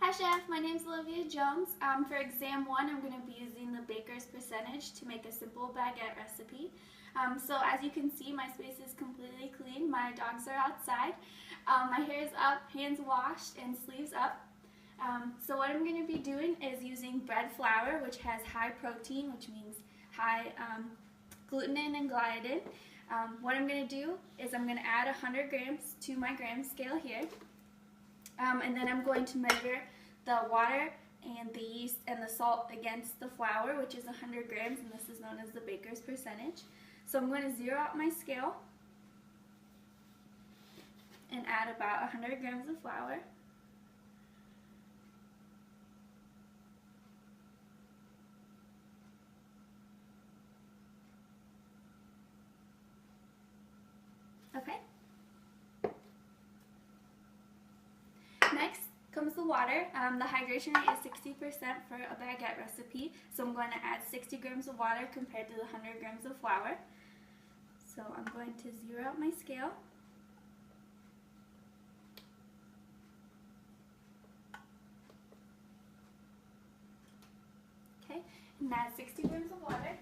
Hi Chef, my name is Olivia Jones. For exam 1, I'm going to be using the baker's percentage to make a simple baguette recipe. So as you can see, my space is completely clean. My dogs are outside. My hair is up, hands washed, and sleeves up. So what I'm going to be doing is using bread flour, which has high protein, which means high gluten and gliadin. What I'm going to do is I'm going to add 100 grams to my gram scale here. And then I'm going to measure the water and the yeast and the salt against the flour, which is 100 grams, and this is known as the baker's percentage. So I'm going to zero out my scale and add about 100 grams of flour. Okay. Next comes the water. The hydration rate is 60% for a baguette recipe, so I'm going to add 60 grams of water compared to the 100 grams of flour. So I'm going to zero out my scale. Okay, and add 60 grams of water.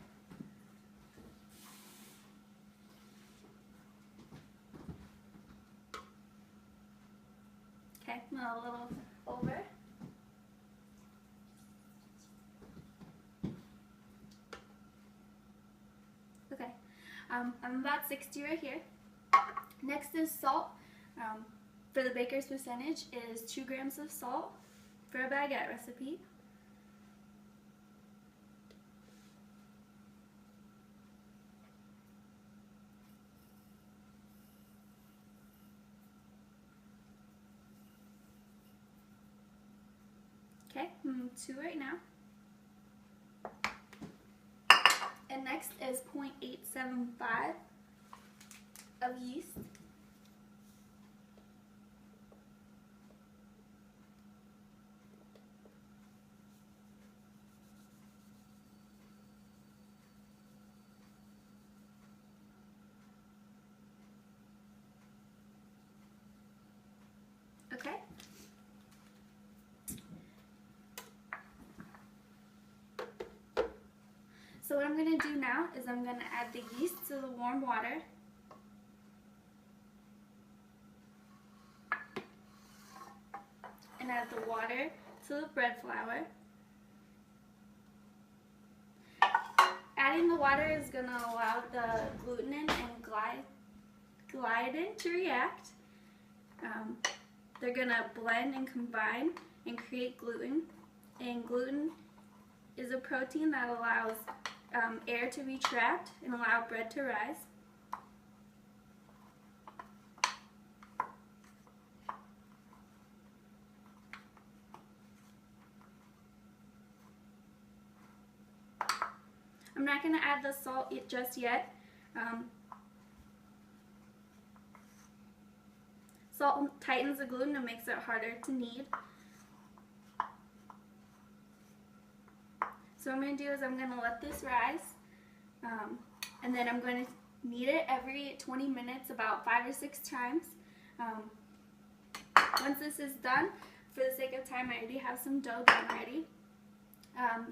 Okay, a little over. Okay, I'm about 60 right here. Next is salt. For the baker's percentage, it is 2 grams of salt for a baguette recipe. Okay, 2 right now. And next is 0.875 of yeast. Okay. So what I'm going to do now is I'm going to add the yeast to the warm water. And add the water to the bread flour. Adding the water is going to allow the gluten and gliadin to react. They're going to blend and combine and create gluten. And gluten is a protein that allows air to be trapped and allow bread to rise. I'm not going to add the salt just yet. Salt tightens the gluten and makes it harder to knead. So what I'm going to do is I'm going to let this rise, and then I'm going to knead it every 20 minutes about 5 or 6 times. Once this is done, for the sake of time, I already have some dough done ready.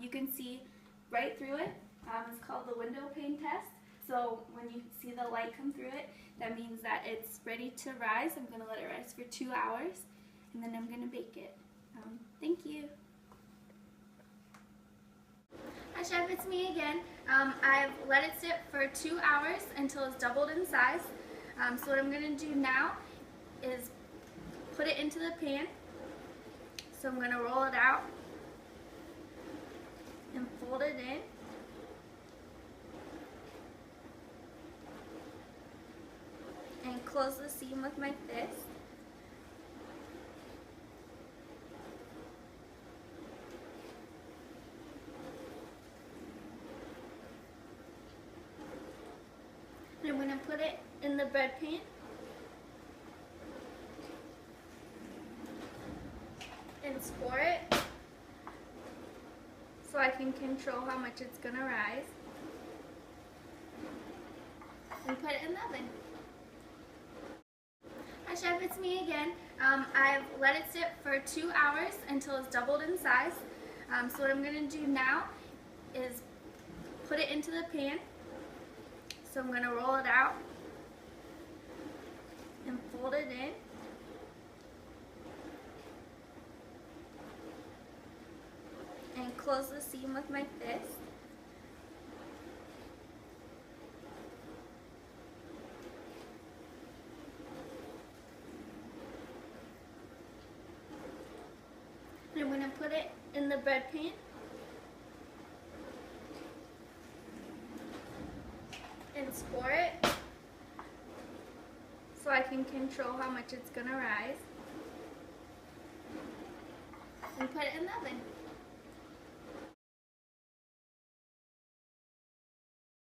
You can see right through it. It's called the window pane test. So when you see the light come through it, that means that it's ready to rise. I'm going to let it rise for 2 hours, and then I'm going to bake it. Thank you. Hi Chef, it's me again. I've let it sit for 2 hours until it's doubled in size. So what I'm going to do now is put it into the pan. So I'm going to roll it out and fold it in. And close the seam with my fist. And I'm going to put it in the bread pan. And score it so I can control how much it's going to rise. And put it in the oven. chef, it's me again. I've let it sit for 2 hours until it's doubled in size. So what I'm going to do now is put it into the pan. So I'm going to roll it out and fold it in. And close the seam with my fist. And I'm going to put it in the bread pan. And score it so I can control how much it's going to rise. And put it in the oven.